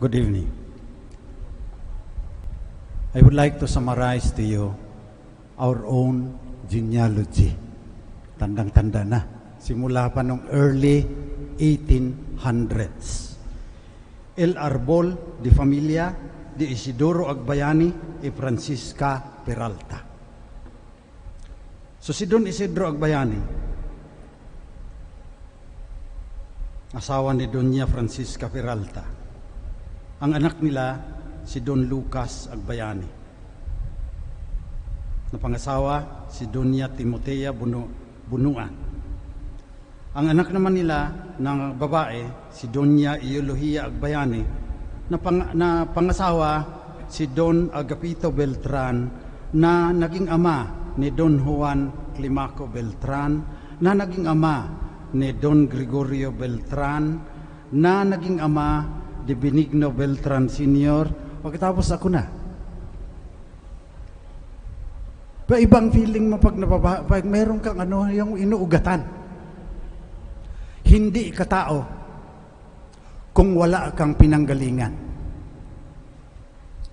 Good evening. I would like to summarize to you our own genealogy. Tandang-tanda na. Simula pa nung early 1800s. El Arbol de Familia de Isidoro Agbayani y Francisca Peralta. So si Don Isidro Agbayani, asawa ni Doña Francisca Peralta. Ang anak nila, si Don Lucas Agbayani. Napangasawa, si Doña Timotea Bunuan. Ang anak naman nila ng babae, si Doña Eulogía Agbayani, na pangasawa, si Don Agapito Beltran, na naging ama ni Don Juan Climaco Beltran, na naging ama ni Don Gregorio Beltran, na naging ama ni Benigno Beltran Sr. Pagkatapos ako na. Ibang feeling mo pag meron kang yung inuugatan. Hindi ka tao kung wala kang pinanggalingan.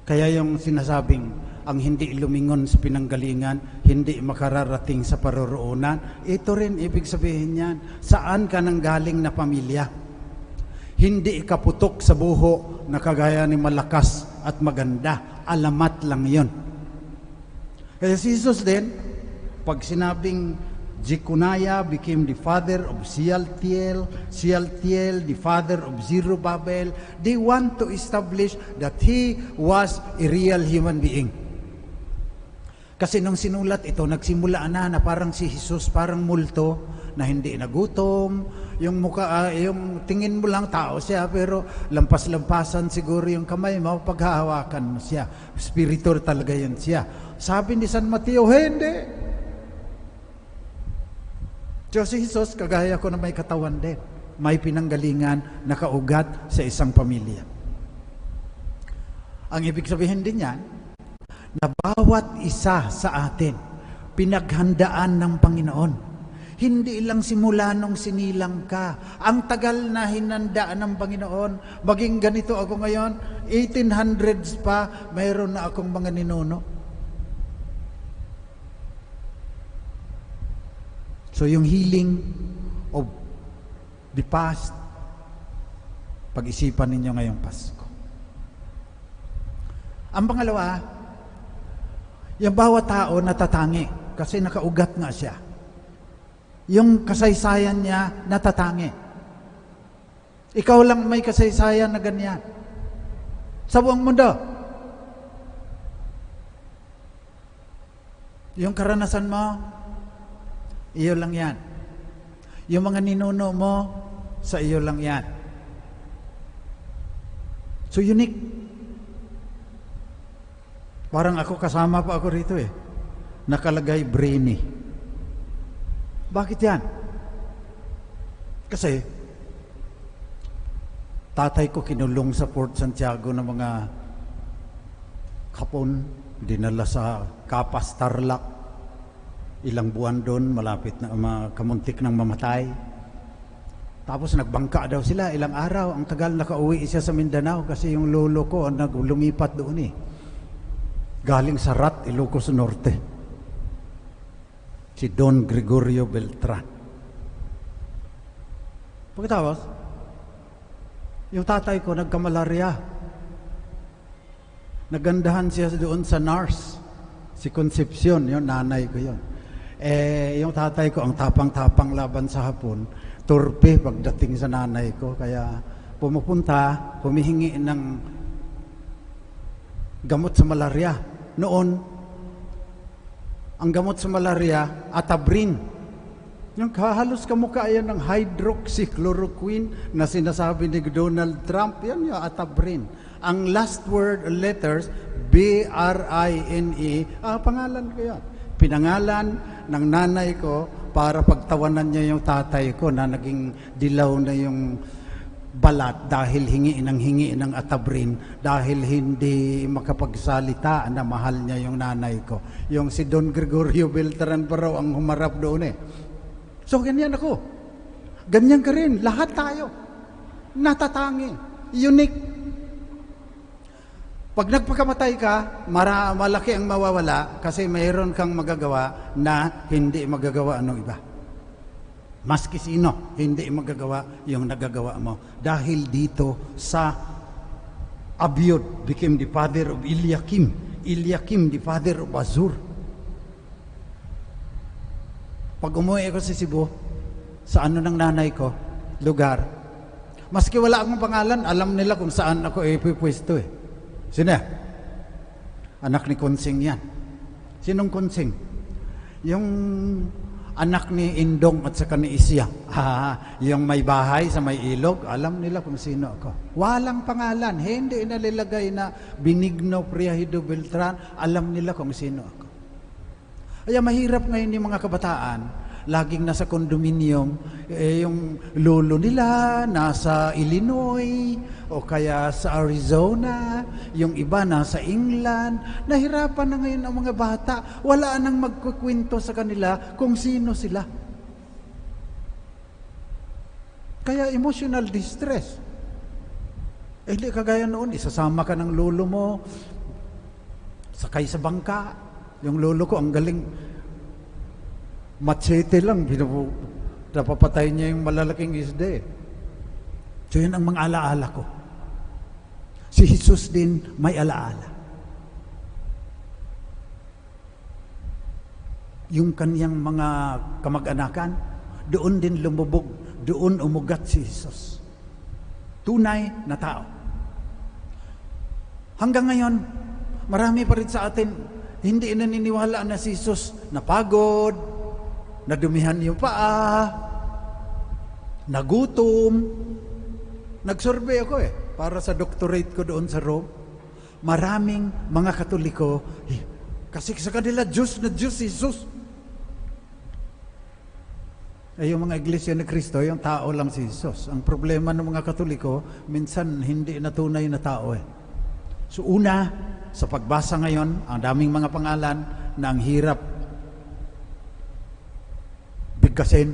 Kaya yung sinasabing ang hindi lumingon sa pinanggalingan, hindi makararating sa paroroonan, ito rin ibig sabihin yan. Saan ka nanggaling na pamilya? Hindi ka putok sa buho na kagaya ni malakas at maganda. Alamat lang yon. Kaya si Jesus din, pag sinabing Jeconiah became the father of Shealtiel, Shealtiel the father of Zerubbabel, they want to establish that he was a real human being. Kasi nung sinulat ito, nagsimula na parang si Jesus, parang multo, na hindi nagutom, yung mukha, yung tingin mo lang tao siya, pero lampas-lampasan siguro yung kamay mo, paghahawakan mo siya. Spiritual talaga yun siya. Sabi ni San Mateo, hindi. So si Jesus, kagaya ko na may katawan din, may pinanggalingan, nakaugat sa isang pamilya. Ang ibig sabihin din yan, na bawat isa sa atin, pinaghandaan ng Panginoon. Hindi lang simula nung sinilang ka. Ang tagal na hinandaan ng Panginoon. Maging ganito ako ngayon, 1800s pa, mayroon na akong mga ninuno. So yung healing of the past, pag-isipan ninyo ngayong Pasko. Ang pangalawa, yung bawat tao natatangi kasi nakaugat nga siya. Yung kasaysayan niya natatangi. Ikaw lang may kasaysayan na ganyan. Sa buong mundo. Yung karanasan mo, iyo lang yan. Yung mga ninuno mo, sa iyo lang yan. So unique. Parang ako, kasama pa ako rito eh. Nakalagay brainy. Bakit yan? Kasi tatay ko kinulong sa Port Santiago ng mga Hapon, dinala sa Kapas, Tarlac, ilang buwan doon, malapit na kamuntik ng mamatay. Tapos nagbangka daw sila, ilang araw, ang tagal nakauwi siya sa Mindanao kasi yung lolo ko lumipat doon eh. Galing sa Rat, Ilocos Norte. Si Don Gregorio Beltran. Pagkatapos, yung tatay ko nagkamalarya. Nagandahan siya doon sa nurse. Si Concepcion, yung nanay ko yun. Yung tatay ko, ang tapang-tapang laban sa Hapon, turpe pagdating sa nanay ko. Kaya pumupunta, humihingi ng gamot sa malarya. Noon, ang gamot sa malaria, Atabrin. Yung halos kamukha yan ng hydroxychloroquine na sinasabi ni Donald Trump, yan yung Atabrin. Ang last word, letters, B-R-I-N-E, pangalan ko yan. Pinangalan ng nanay ko para pagtawanan niya yung tatay ko na naging dilaw na yung balat dahil hingi ng Atabrin, dahil hindi makapagsalita na mahal niya yung nanay ko. Yung si Don Gregorio Beltran pa raw ang humarap doon eh. So ganyan ako. Ganyan ka rin. Lahat tayo. Natatangi. Unique. Pag nagpakamatay ka, malaki ang mawawala kasi mayroon kang magagawa na hindi magagawa ng iba. Maski sino, hindi magagawa yung nagagawa mo. Dahil dito sa Abiud became the father of Eliakim. Eliakim, the father of Azur. Pag umuwi ako sa Cebu, sa ano ng nanay ko, lugar, maski wala akong pangalan, alam nila kung saan ako ipipwesto eh. Sino? Anak ni Konsing yan. Sinong Konsing? Yung anak ni Indong at saka ni Isya. Yung may bahay sa may ilog, alam nila kung sino ako. Walang pangalan, hindi nalilagay na Benigno Priahido Beltran, alam nila kung sino ako. Kaya mahirap ngayon yung mga kabataan, laging nasa kondominium, yung lolo nila nasa Illinois o kaya sa Arizona, yung iba nasa England. Nahirapan na ngayon ang mga bata. Wala nang magkukwento sa kanila kung sino sila. Kaya emotional distress. Hindi kagaya noon, isasama ka ng lolo mo, sakay sa bangka. Yung lolo ko, ang galing, machete lang, napapatay niya yung malalaking isda. So yun ang mga alaala ko. Si Jesus din may alaala. Yung kaniyang mga kamag-anakan, doon din lumubog, doon umugat si Jesus. Tunay na tao. Hanggang ngayon, marami pa rin sa atin, hindi naniniwala na si Jesus napagod, nadumihan yung paa, nagutom. Nag-survey ako para sa doctorate ko doon sa Rome. Maraming mga Katoliko, kasi sa kanila Diyos na Diyos, Jesus. Yung mga iglesia ni Kristo, yung tao lang si Jesus. Ang problema ng mga Katoliko, minsan hindi na tunay na tao So una, sa pagbasa ngayon, ang daming mga pangalan na ang hirap bigkasin.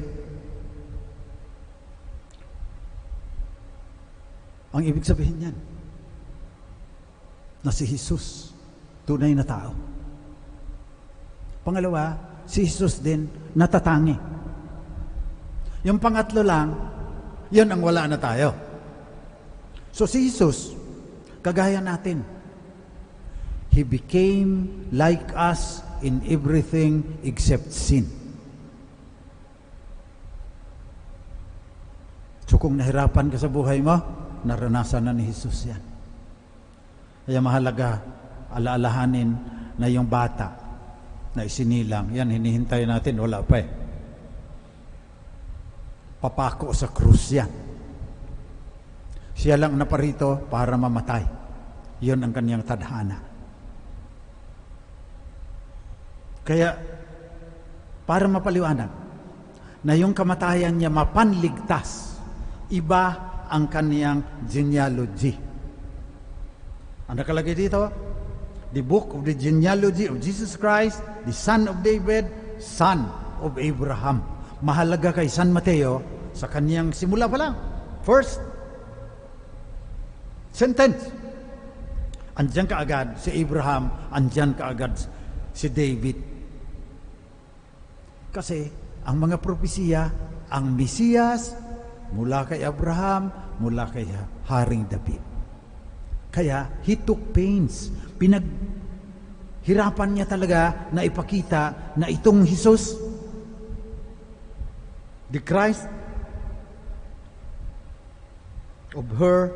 Ang ibig sabihin yan, na si Jesus, tunay na tao. Pangalawa, si Jesus din natatangi. Yung pangatlo lang, yan ang wala na tayo. So si Jesus, kagaya natin, He became like us in everything except sin. So kung nahirapan ka sa buhay mo, naranasan na ni Jesus yan. Kaya mahalaga, alaalahanin na yung bata na isinilang, yan hinihintay natin, wala pa Papako sa krus yan. Siya lang naparito para mamatay. Yun ang kanyang tadhana. Kaya, para mapaliwanag, na yung kamatayan niya mapanligtas, iba ang kaniyang genealogy. Ang nakalagay dito, the book of the genealogy of Jesus Christ, the son of David, son of Abraham. Mahalaga kay San Mateo, sa kaniyang simula pa lang, first sentence, andyan kaagad si Abraham, andyan kaagad si David. Kasi ang mga propesiya, ang Mesiyas, mula kay Abraham, mula kay Haring David. Kaya, he took pains. Pinaghirapan niya talaga na ipakita na itong Jesus, the Christ, of her,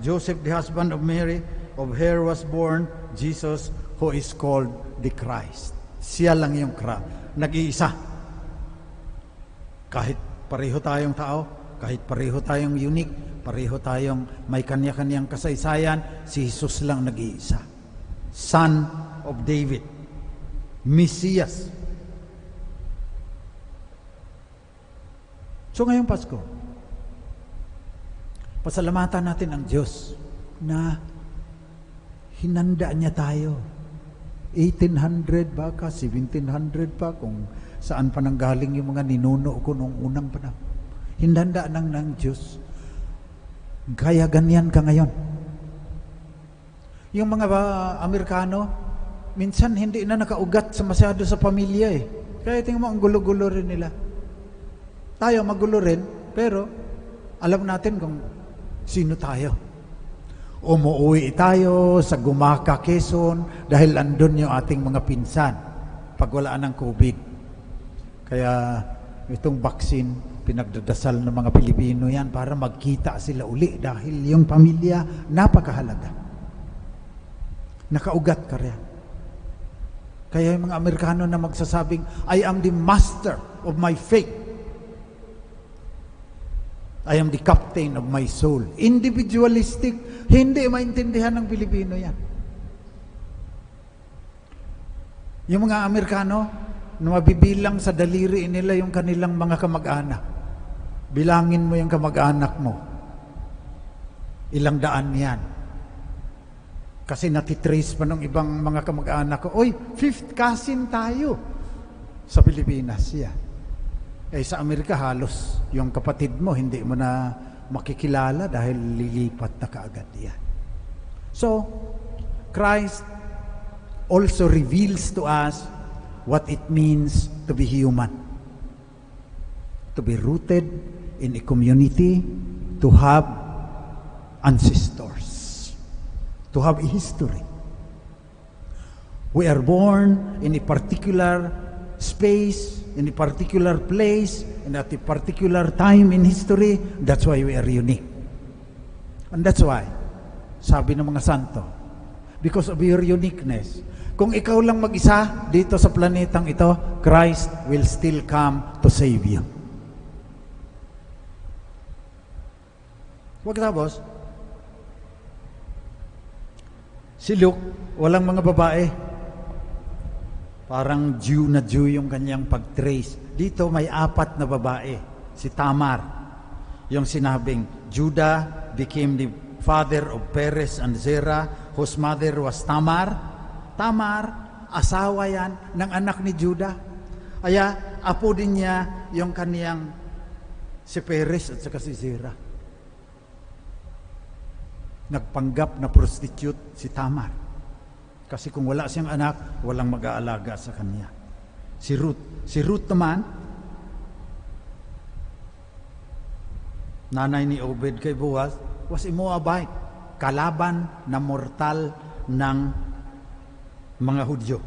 Joseph, the husband of Mary, of her was born Jesus, who is called the Christ. Siya lang yung nag-iisa. Kahit pareho tayong tao, kahit pareho tayong unique, pareho tayong may kanya-kanyang kasaysayan, si Jesus lang nag-iisa. Son of David, Mesiyas. So ngayong Pasko, pasalamatan natin ang Diyos na hinanda niya tayo. 1800 baka, 1700 pa, kung saan pa nanggaling yung mga ninuno ko nung unang panahon. Hinanda ng Diyos. Kaya ganyan ka ngayon. Yung mga Amerikano, minsan hindi na nakaugat sa masyado sa pamilya eh. Kaya tingnan mo, ang gulo-gulo rin nila. Tayo magulo rin, pero alam natin kung sino tayo. Umuwi tayo sa Gumaka, Quezon, dahil andun yung ating mga pinsan pag wala ng COVID. Kaya itong vaccine, pinagdadasal ng mga Pilipino yan para magkita sila uli dahil yung pamilya napakahalaga. Nakaugat ka rin. Kaya yung mga Amerikano na magsasabing, I am the master of my faith. I am the captain of my soul. Individualistic. Hindi maintindihan ng Pilipino yan. Yung mga Amerikano, na mabibilang sa daliri nila yung kanilang mga kamag-anak. Bilangin mo yung kamag-anak mo. Ilang daan yan. Kasi natitrace pa ng ibang mga kamag-anak ko, oy, 5th cousin tayo sa Pilipinas. Yeah. Eh sa Amerika halos yung kapatid mo hindi mo na makikilala dahil lilipat na kaagad yan. So, Christ also reveals to us what it means to be human. To be rooted in a community, to have ancestors, to have a history. We are born in a particular space, in a particular place, and at a particular time in history. That's why we are unique. And that's why, sabi ng mga santo, because of your uniqueness, kung ikaw lang mag-isa dito sa planetang ito, Christ will still come to save you. Pagkatapos, si Luke, walang mga babae. Parang Jew na Jew yung kanyang pag-trace. Dito may 4 na babae. Si Tamar, yung sinabing, Judah became the father of Perez and Zerah, whose mother was Tamar. Tamar, asawa yan ng anak ni Judah. Kaya, apo din niya yung kaniyang si Perez at saka si Zerah. Nagpanggap na prostitute si Tamar. Kasi kung wala siyang anak, walang mag-aalaga sa kanya. Si Ruth. Si Ruth naman, nanay ni Obed kay Boaz, was a Moabite. Kalaban na mortal ng mga Hudyo.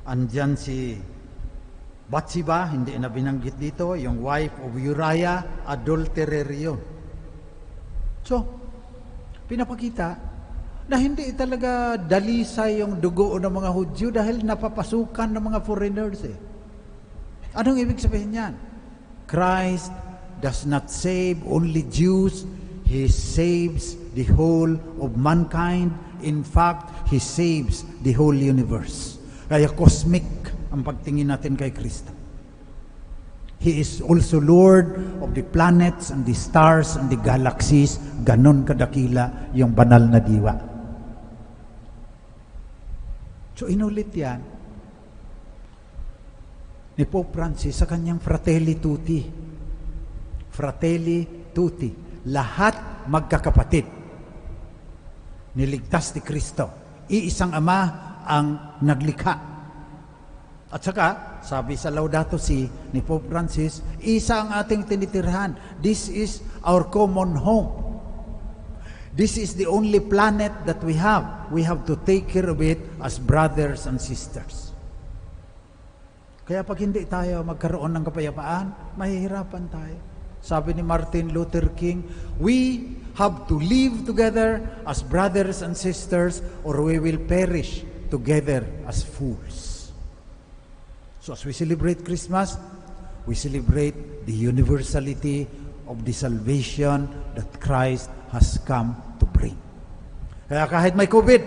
Andyan si Bathsheba, hindi na binanggit dito, yung wife of Uriah, adulterer yun. So, pinapakita na hindi talaga dalisay yung dugo ng mga Hudyo dahil napapasukan ng mga foreigners eh. Anong ibig sabihin yan? Christ does not save only Jews. He saves the whole of mankind. In fact, He saves the whole universe. Kaya cosmic ang pagtingin natin kay Kristo. He is also Lord of the planets and the stars and the galaxies. Ganon kadakila yung banal na diwa. So inulit yan ni Pope Francis sa kanyang Fratelli Tutti. Fratelli Tutti. Lahat magkakapatid. Niligtas ni Kristo. Iisang Ama ang naglikha. At saka, sabi sa Laudato Si ni Pope Francis, isa ang ating tinitirhan. This is our common home. This is the only planet that we have. We have to take care of it as brothers and sisters. Kaya pag hindi tayo magkaroon ng kapayapaan, mahihirapan tayo. Sabi ni Martin Luther King, we have to live together as brothers and sisters or we will perish together as fools. So as we celebrate Christmas, we celebrate the universality of the salvation that Christ has come to bring. Kaya kahit may COVID,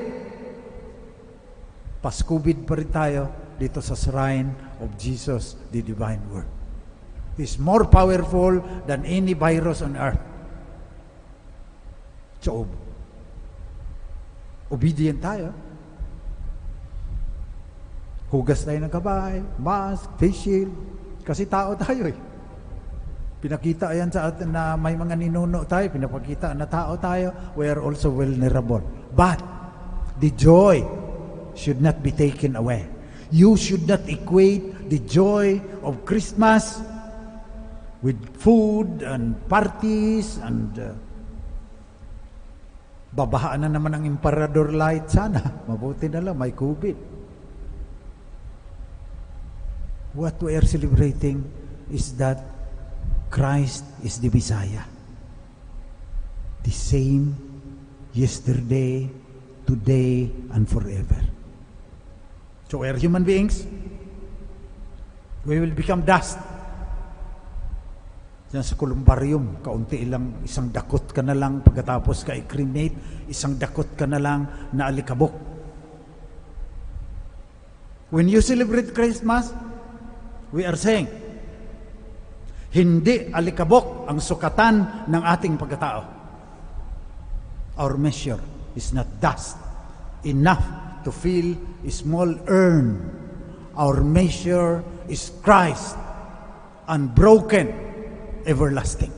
pas-COVID pa rin tayo dito sa shrine of Jesus, the Divine Word. He's more powerful than any virus on earth. So, obedient tayo. Hugas tayo ng kamay, mask, face shield. Kasi tao tayo eh. Pinakita yan sa atin na may mga ninuno tayo, pinapakita na tao tayo, we are also vulnerable. But, The joy should not be taken away. You should not equate the joy of Christmas with food and parties and babahaan na naman ang Emperador Light sana. Mabuti na lang, may COVID. What we are celebrating is that Christ is the Messiah. The same yesterday, today, and forever. So we are human beings. We will become dust. Diyan sa columbarium, kaunti ilang, isang dakot ka na lang, pagkatapos ka i-cremate, isang dakot ka na lang na alikabok. When you celebrate Christmas, we are saying, hindi alikabok ang sukatan ng ating pagkatao. Our measure is not dust, enough to fill a small urn. Our measure is Christ, unbroken, everlasting.